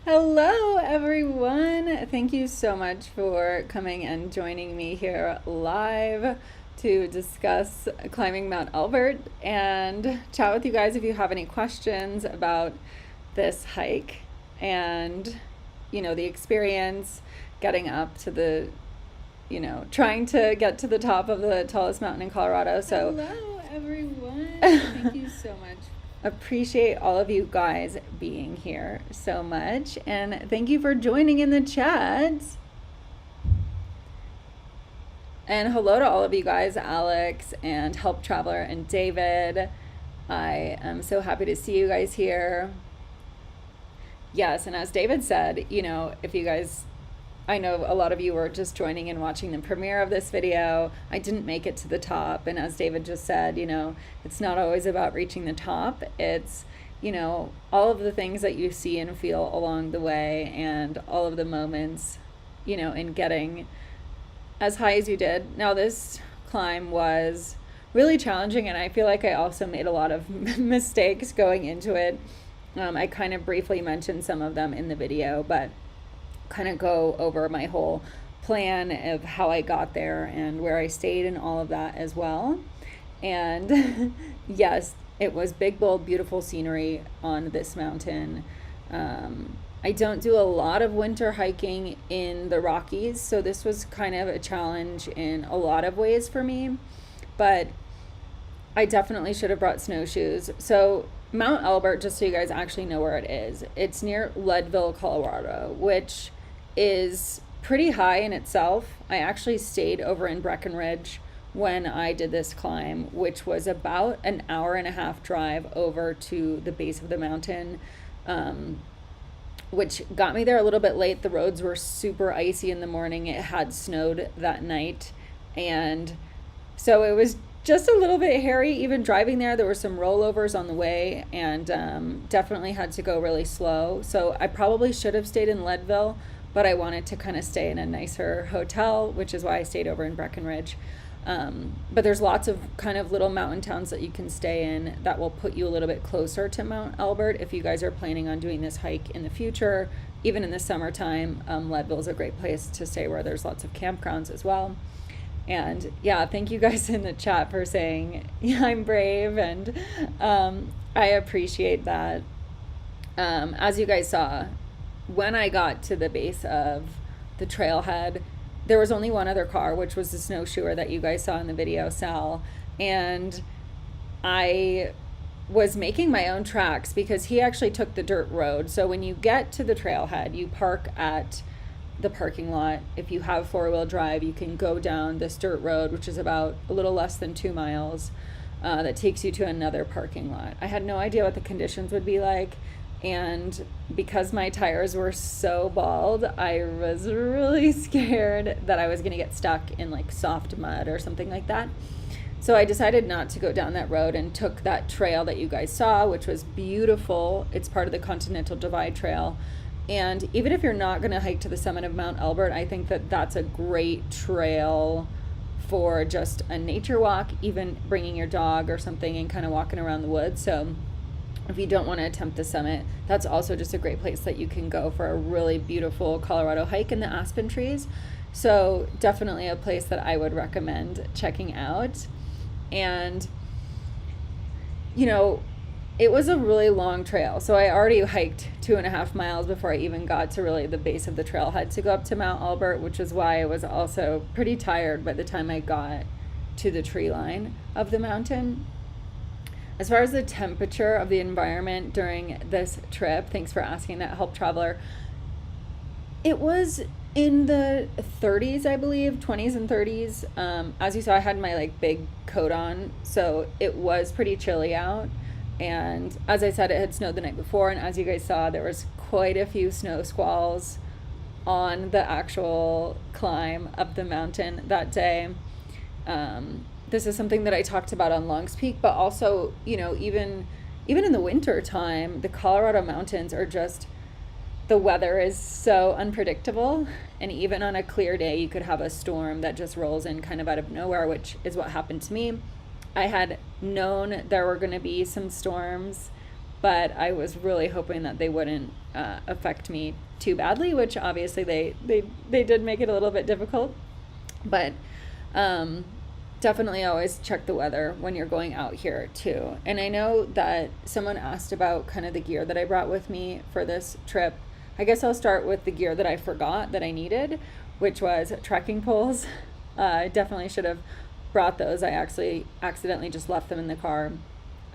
Hello, everyone. Thank you so much for coming and joining me here live to discuss climbing Mount Elbert and chat with you guys if you have any questions about this hike and, the experience getting up to trying to get to the top of the tallest mountain in Colorado. So, Hello, everyone. Thank you so much. appreciate all of you guys being here so much, and thank you for joining in the chat. And hello to all of you guys, Alex and Help Traveler and David. I am so happy to see you guys here. Yes, and as David said, if you guys, I know a lot of you were just joining and watching the premiere of this video. I didn't make it to the top. And as David just said, it's not always about reaching the top. It's, all of the things that you see and feel along the way and all of the moments, in getting as high as you did. Now, this climb was really challenging, and I feel like I also made a lot of mistakes going into it. I kind of briefly mentioned some of them in the video, but kind of go over my whole plan of how I got there and where I stayed and all of that as well. And yes, it was big, bold, beautiful scenery on this mountain. I don't do a lot of winter hiking in the Rockies, so this was kind of a challenge in a lot of ways for me, but I definitely should have brought snowshoes. So Mount Elbert, just so you guys actually know where it is, it's near Leadville, Colorado, which is pretty high in itself. I actually stayed over in Breckenridge when I did this climb, which was about an hour and a half drive over to the base of the mountain, which got me there a little bit late. The roads were super icy in the morning. It had snowed that night, and so it was just a little bit hairy even driving there. There were some rollovers on the way, and definitely had to go really slow. So I probably should have stayed in Leadville, but I wanted to kind of stay in a nicer hotel, which is why I stayed over in Breckenridge. But there's lots of kind of little mountain towns that you can stay in that will put you a little bit closer to Mount Elbert if you guys are planning on doing this hike in the future. Even in the summertime, Leadville is a great place to stay where there's lots of campgrounds as well. And yeah, thank you guys in the chat for saying, yeah, I'm brave, and I appreciate that. As you guys saw, when I got to the base of the trailhead, there was only one other car, which was the snowshoer that you guys saw in the video, Sal. And I was making my own tracks because he actually took the dirt road. So when you get to the trailhead, you park at the parking lot. If you have four-wheel drive, you can go down this dirt road, which is about a little less than 2 miles, that takes you to another parking lot. I had no idea what the conditions would be like, and because my tires were so bald, I was really scared that I was going to get stuck in like soft mud or something like that. So I decided not to go down that road and took that trail that you guys saw, which was beautiful. It's part of the Continental Divide Trail. And even if you're not going to hike to the summit of Mount Elbert, I think that that's a great trail for just a nature walk, even bringing your dog or something and kind of walking around the woods. So if you don't want to attempt the summit, that's also just a great place that you can go for a really beautiful Colorado hike in the aspen trees. So definitely a place that I would recommend checking out. And, it was a really long trail. So I already hiked 2.5 miles before I even got to really the base of the trailhead to go up to Mount Elbert, which is why I was also pretty tired by the time I got to the tree line of the mountain. As far as the temperature of the environment during this trip, thanks for asking that, Help Traveler, it was in the 30s, I believe, 20s and 30s. As you saw, I had my big coat on, so it was pretty chilly out. And as I said, it had snowed the night before, and as you guys saw, there was quite a few snow squalls on the actual climb up the mountain that day. This is something that I talked about on Long's Peak, but also, even in the winter time, the Colorado mountains are just, the weather is so unpredictable, and even on a clear day, you could have a storm that just rolls in kind of out of nowhere, which is what happened to me. I had known there were going to be some storms but I was really hoping that they wouldn't affect me too badly, which obviously they did make it a little bit difficult. But definitely always check the weather when you're going out here too. And I know that someone asked about kind of the gear that I brought with me for this trip. I guess I'll start with the gear that I forgot that I needed, which was trekking poles. I definitely should have brought those. I actually accidentally just left them in the car.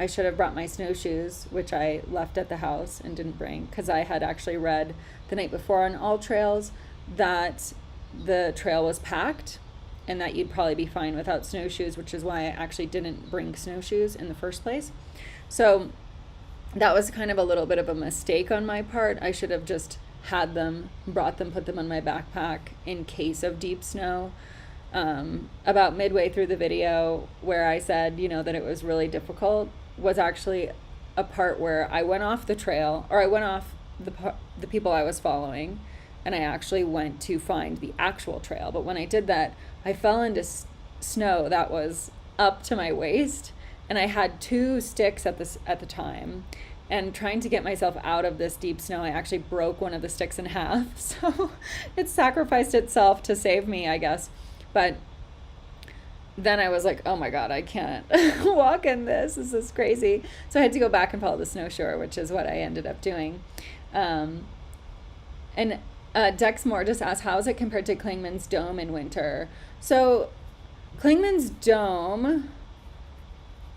I should have brought my snowshoes, which I left at the house and didn't bring, because I had actually read the night before on All Trails that the trail was packed and that you'd probably be fine without snowshoes, which is why I actually didn't bring snowshoes in the first place. So that was kind of a little bit of a mistake on my part. I should have just had them, brought them, put them on my backpack in case of deep snow. About midway through the video where I said, you know, that it was really difficult, was actually a part where I went off the trail, or I went off the people I was following, and I actually went to find the actual trail. But when I did that, I fell into snow that was up to my waist, and I had 2 sticks at the time. And trying to get myself out of this deep snow, I actually broke one of the sticks in half. So it sacrificed itself to save me, I guess. But then I was like, oh my God, I can't walk in this. This is crazy. So I had to go back and follow the snowshoer, which is what I ended up doing. And Dex Moore just asked, how is it compared to Klingman's Dome in winter? So Klingman's Dome,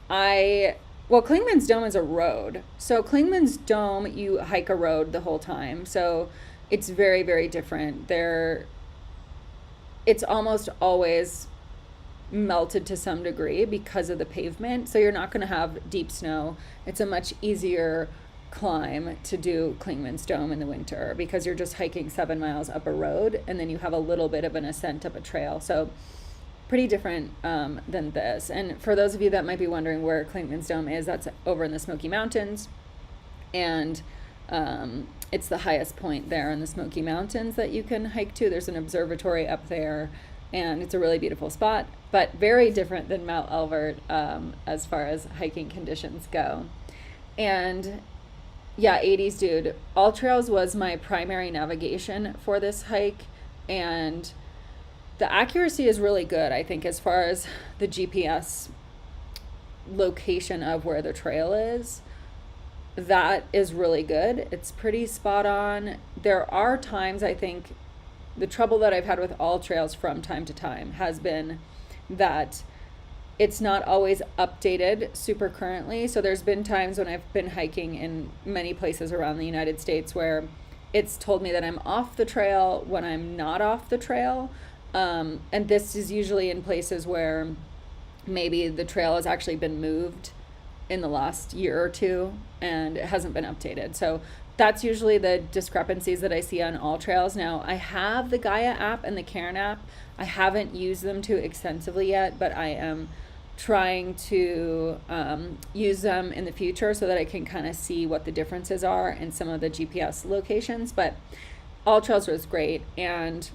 Klingman's Dome is a road. So Klingman's Dome, you hike a road the whole time. So it's very, very different. It's almost always melted to some degree because of the pavement. So you're not going to have deep snow. It's a much easier climb to do Klingman's Dome in the winter because you're just hiking 7 miles up a road, and then you have a little bit of an ascent up a trail. So pretty different than this. And for those of you that might be wondering where Klingman's Dome is, that's over in the Smoky Mountains. And it's the highest point there in the Smoky Mountains that you can hike to. There's an observatory up there, and it's a really beautiful spot, but very different than Mount Elbert as far as hiking conditions go. And yeah, 80s dude, All Trails was my primary navigation for this hike, and the accuracy is really good, I think, as far as the GPS location of where the trail is. That is really good. It's pretty spot on. There are times, I think, the trouble that I've had with All Trails from time to time has been that it's not always updated super currently. So there's been times when I've been hiking in many places around the United States where it's told me that I'm off the trail when I'm not off the trail. And this is usually in places where maybe the trail has actually been moved in the last year or two and it hasn't been updated. So that's usually the discrepancies that I see on All Trails. Now, I have the Gaia app and the Cairn app. I haven't used them too extensively yet, but I am trying to use them in the future so that I can kind of see what the differences are in some of the GPS locations. But All Trails was great. And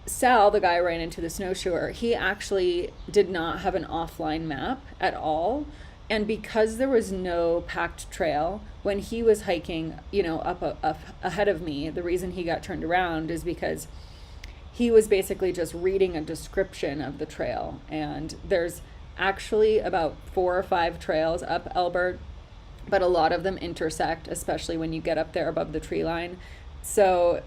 Sal, the guy I ran into, the snowshoer, he actually did not have an offline map at all. And because there was no packed trail, when he was hiking, you know, up ahead of me, the reason he got turned around is because he was basically just reading a description of the trail. And there's actually about 4 or 5 trails up Elbert, but a lot of them intersect, especially when you get up there above the tree line. So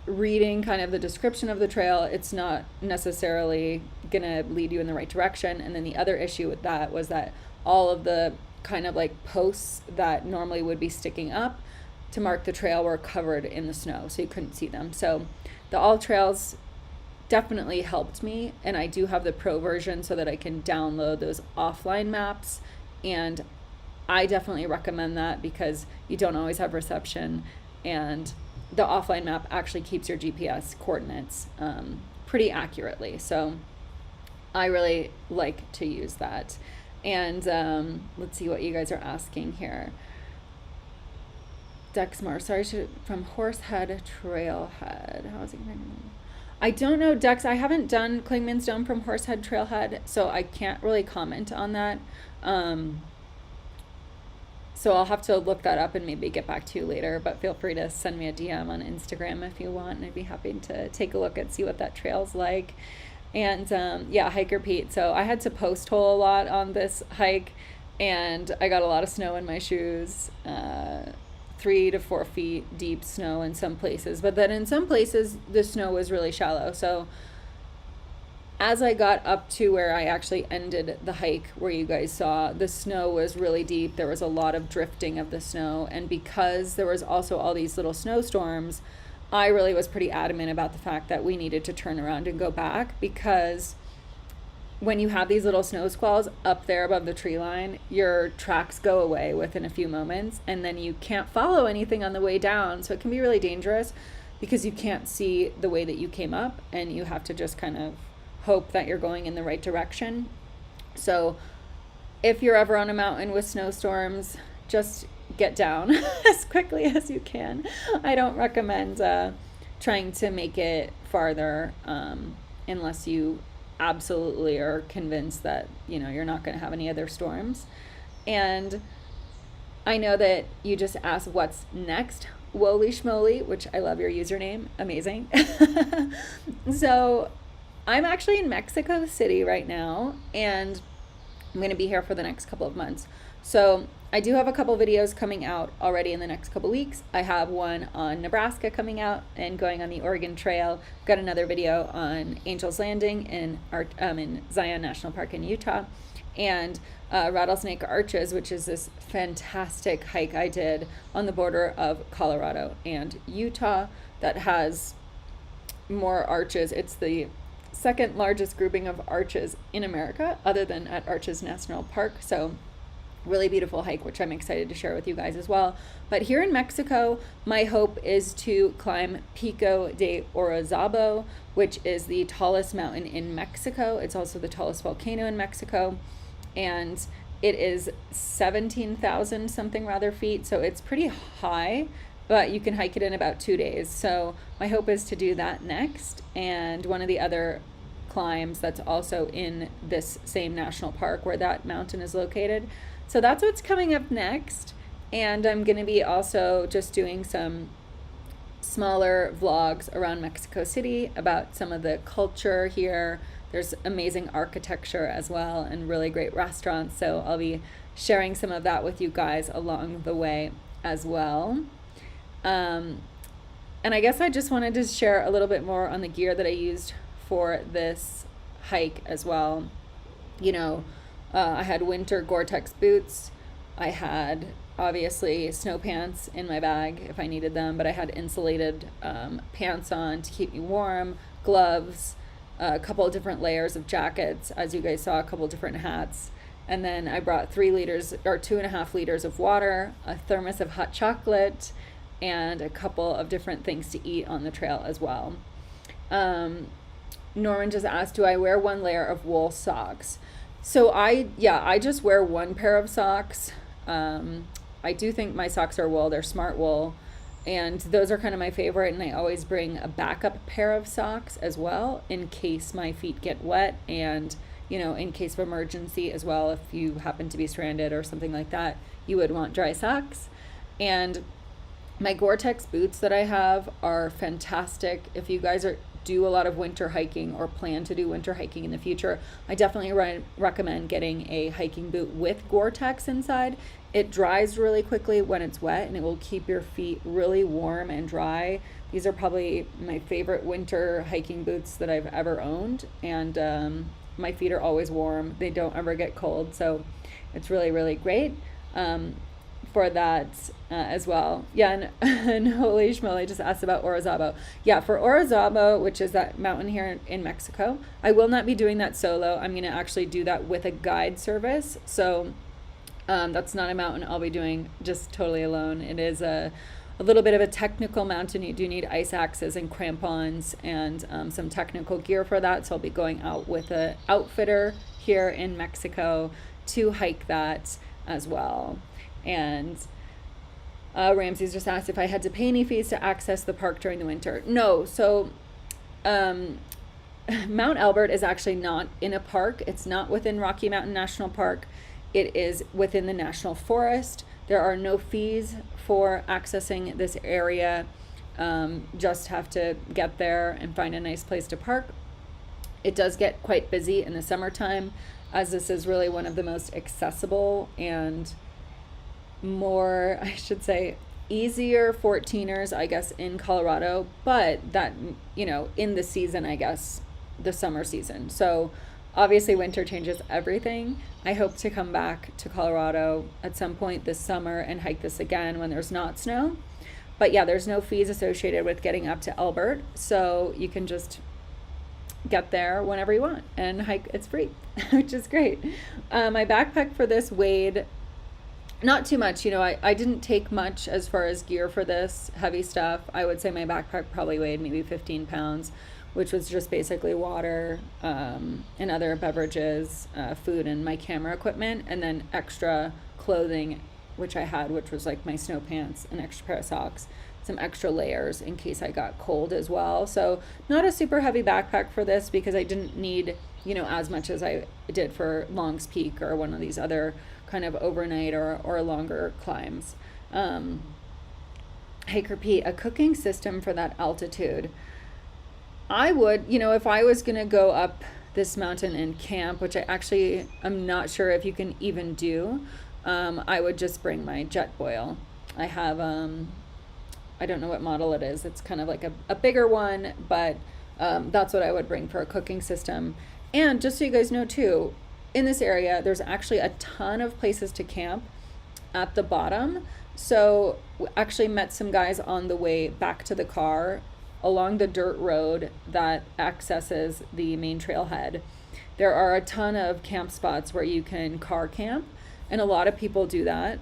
reading kind of the description of the trail, it's not necessarily going to lead you in the right direction. And then the other issue with that was that all of the kind of like posts that normally would be sticking up to mark the trail were covered in the snow, so you couldn't see them. So the All Trails definitely helped me, and I do have the pro version so that I can download those offline maps, and I definitely recommend that because you don't always have reception, and the offline map actually keeps your GPS coordinates pretty accurately. So I really like to use that. And let's see what you guys are asking here. Dexmar, sorry, from Horsehead Trailhead. How is it going? I don't know, Dex. I haven't done Klingman's Dome from Horsehead Trailhead, so I can't really comment on that. So I'll have to look that up and maybe get back to you later, but feel free to send me a DM on Instagram if you want, and I'd be happy to take a look and see what that trail's like. And yeah, Hiker Pete. So I had to post hole a lot on this hike, and I got a lot of snow in my shoes, 3 to 4 feet deep snow in some places. But then in some places, the snow was really shallow. So as I got up to where I actually ended the hike, where you guys saw, the snow was really deep. There was a lot of drifting of the snow. And because there was also all these little snowstorms, I really was pretty adamant about the fact that we needed to turn around and go back, because when you have these little snow squalls up there above the tree line, your tracks go away within a few moments, and then you can't follow anything on the way down. So it can be really dangerous because you can't see the way that you came up, and you have to just kind of hope that you're going in the right direction. So if you're ever on a mountain with snowstorms, just get down as quickly as you can. I don't recommend trying to make it farther unless you absolutely are convinced that you're not going to have any other storms. And I know that you just asked what's next, Woly Schmoly, which I love your username, amazing. So I'm actually in Mexico City right now, and I'm going to be here for the next couple of months. So I do have a couple videos coming out already in the next couple weeks. I have one on Nebraska coming out and going on the Oregon Trail. Got another video on Angel's Landing in Zion National Park in Utah, and Rattlesnake Arches, which is this fantastic hike I did on the border of Colorado and Utah that has more arches. It's the second largest grouping of arches in America, other than at Arches National Park. So really beautiful hike, which I'm excited to share with you guys as well. But here in Mexico, my hope is to climb Pico de Orizaba, which is the tallest mountain in Mexico. It's also the tallest volcano in Mexico, and it is 17,000 something rather feet, so it's pretty high, but you can hike it in about 2 days. So my hope is to do that next. And one of the other climbs that's also in this same national park where that mountain is located. So that's what's coming up next. And I'm going to be also just doing some smaller vlogs around Mexico City about some of the culture here. There's amazing architecture as well, and really great restaurants. So I'll be sharing some of that with you guys along the way as well. And I guess I just wanted to share a little bit more on the gear that I used for this hike as well. I had winter Gore-Tex boots. I had obviously snow pants in my bag if I needed them, but I had insulated pants on to keep me warm, gloves, a couple of different layers of jackets, as you guys saw, a couple of different hats. And then I brought 3 liters or 2.5 liters of water, a thermos of hot chocolate, and a couple of different things to eat on the trail as well. Norman just asked, do I wear 1 layer of wool socks? So I just wear 1 pair of socks. I do think my socks are wool. They're smart wool, and those are kind of my favorite. And I always bring a backup pair of socks as well in case my feet get wet, and in case of emergency as well. If you happen to be stranded or something like that, you would want dry socks. And my Gore-Tex boots that I have are fantastic. If you guys do a lot of winter hiking or plan to do winter hiking in the future, I definitely recommend getting a hiking boot with Gore-Tex inside. It dries really quickly when it's wet, and it will keep your feet really warm and dry. These are probably my favorite winter hiking boots that I've ever owned, and my feet are always warm. They don't ever get cold, so it's really, really great for that as well. Yeah, and Holy Schmoly just asked about Orizaba. Yeah, for Orizaba, which is that mountain here in Mexico, I will not be doing that solo. I'm going to actually do that with a guide service. So that's not a mountain I'll be doing just totally alone. It is a little bit of a technical mountain. You do need ice axes and crampons and some technical gear for that. So I'll be going out with an outfitter here in Mexico to hike that as well. And Ramsey's just asked if I had to pay any fees to access the park during the winter. No. So Mount Elbert is actually not in a park. It's not within Rocky Mountain National Park. It is within the national forest. There are no fees for accessing this area. Just have to get there and find a nice place to park. It does get quite busy in the summertime, as this is really one of the most accessible and more, I should say, easier 14ers, I guess, in Colorado, but that, in the season, I guess, the summer season. So obviously winter changes everything. I hope to come back to Colorado at some point this summer and hike this again when there's not snow. But yeah, there's no fees associated with getting up to Elbert, so you can just get there whenever you want and hike. It's free, which is great. My backpack for this weighed not too much. I didn't take much as far as gear for this heavy stuff. I would say my backpack probably weighed maybe 15 pounds, which was just basically water and other beverages, food, and my camera equipment, and then extra clothing, which I had, which was like my snow pants, an extra pair of socks, some extra layers in case I got cold as well. So not a super heavy backpack for this because I didn't need, as much as I did for Long's Peak or one of these other kind of overnight or longer climbs. Hiker Pete, a cooking system for that altitude. I would, if I was going to go up this mountain and camp, which I actually am not sure if you can even do, I would just bring my jet boil. I have, I don't know what model it is. It's kind of like a bigger one, but that's what I would bring for a cooking system. And just so you guys know too, in this area, there's actually a ton of places to camp at the bottom. So we actually met some guys on the way back to the car along the dirt road that accesses the main trailhead. There are a ton of camp spots where you can car camp, and a lot of people do that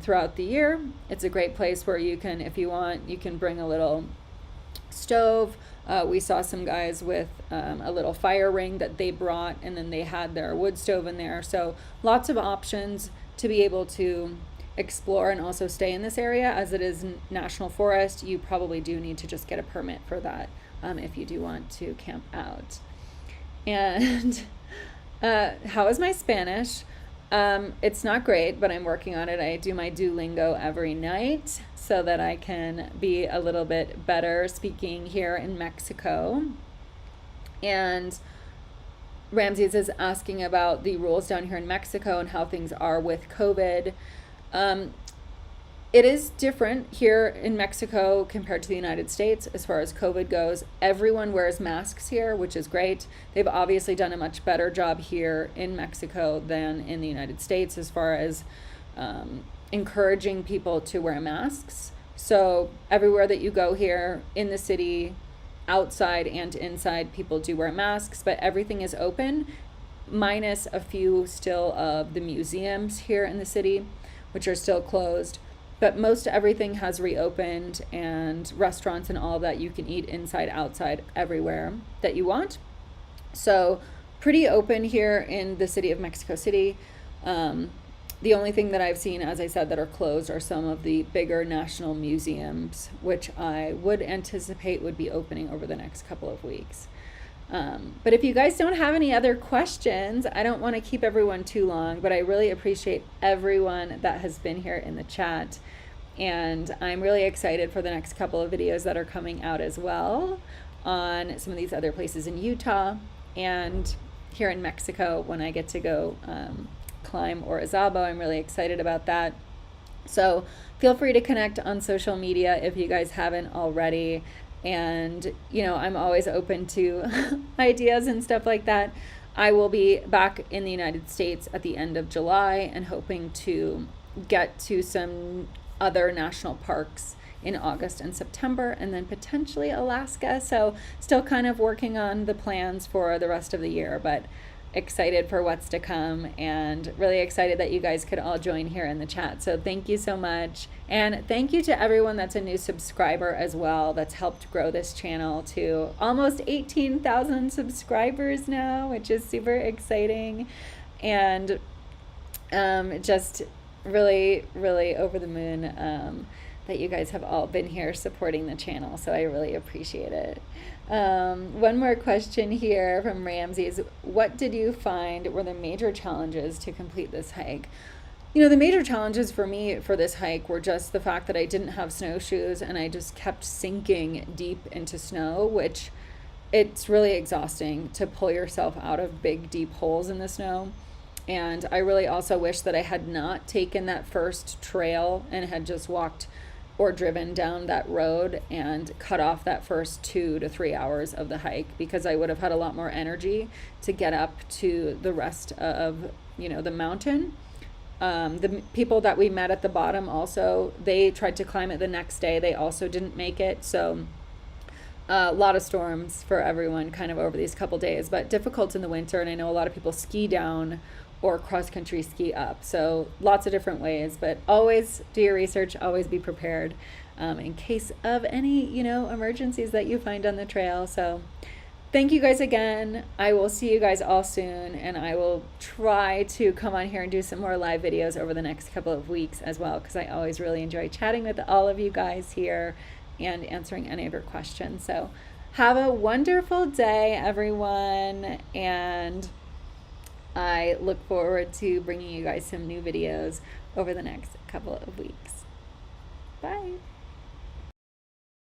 throughout the year. It's a great place where you can, if you want, you can bring a little stove. We saw some guys with a little fire ring that they brought, and then they had their wood stove in there. So lots of options to be able to explore and also stay in this area. As it is national forest, you probably do need to just get a permit for that if you do want to camp out. And how is my Spanish? It's not great, but I'm working on it. I do my Duolingo every night so that I can be a little bit better speaking here in Mexico. And Ramses is asking about the rules down here in Mexico and how things are with COVID. It is different here in Mexico compared to the United States as far as COVID goes. Everyone wears masks here, which is great. They've obviously done a much better job here in Mexico than in the United States as far as encouraging people to wear masks. So everywhere that you go here in the city, outside and inside, people do wear masks, but everything is open, minus a few still of the museums here in the city, which are still closed. But most everything has reopened, and restaurants and all of that, you can eat inside, outside, everywhere that you want. So pretty open here in the city of Mexico City. The only thing that I've seen, as I said, that are closed are some of the bigger national museums, which I would anticipate would be opening over the next couple of weeks. But if you guys don't have any other questions, I don't want to keep everyone too long, but I really appreciate everyone that has been here in the chat. And I'm really excited for the next couple of videos that are coming out as well on some of these other places in Utah and here in Mexico when I get to go climb Orizaba. I'm really excited about that. So feel free to connect on social media if you guys haven't already. And, I'm always open to ideas and stuff like that. I will be back in the United States at the end of July and hoping to get to some other national parks in August and September, and then potentially Alaska. So still kind of working on the plans for the rest of the year, but excited for what's to come and really excited that you guys could all join here in the chat. So thank you so much. And thank you to everyone that's a new subscriber as well, that's helped grow this channel to almost 18,000 subscribers now, which is super exciting. And just really, really over the moon that you guys have all been here supporting the channel, so I really appreciate it. One more question here from Ramsey is, what did you find were the major challenges to complete this hike? You know, the major challenges for me for this hike were just the fact that I didn't have snowshoes and I just kept sinking deep into snow, which it's really exhausting to pull yourself out of big, deep holes in the snow. And I really also wish that I had not taken that first trail and had just walked or driven down that road and cut off that first 2 to 3 hours of the hike, because I would have had a lot more energy to get up to the rest of, you know, the mountain. The people that we met at the bottom also, they tried to climb it the next day. They also didn't make it. So a lot of storms for everyone kind of over these couple days, but difficult in the winter. And I know a lot of people ski down or cross-country ski up. So lots of different ways, but always do your research, always be prepared in case of any, you know, emergencies that you find on the trail. So thank you guys again. I will see you guys all soon, and I will try to come on here and do some more live videos over the next couple of weeks as well, because I always really enjoy chatting with all of you guys here and answering any of your questions. So have a wonderful day, everyone, and I look forward to bringing you guys some new videos over the next couple of weeks. Bye.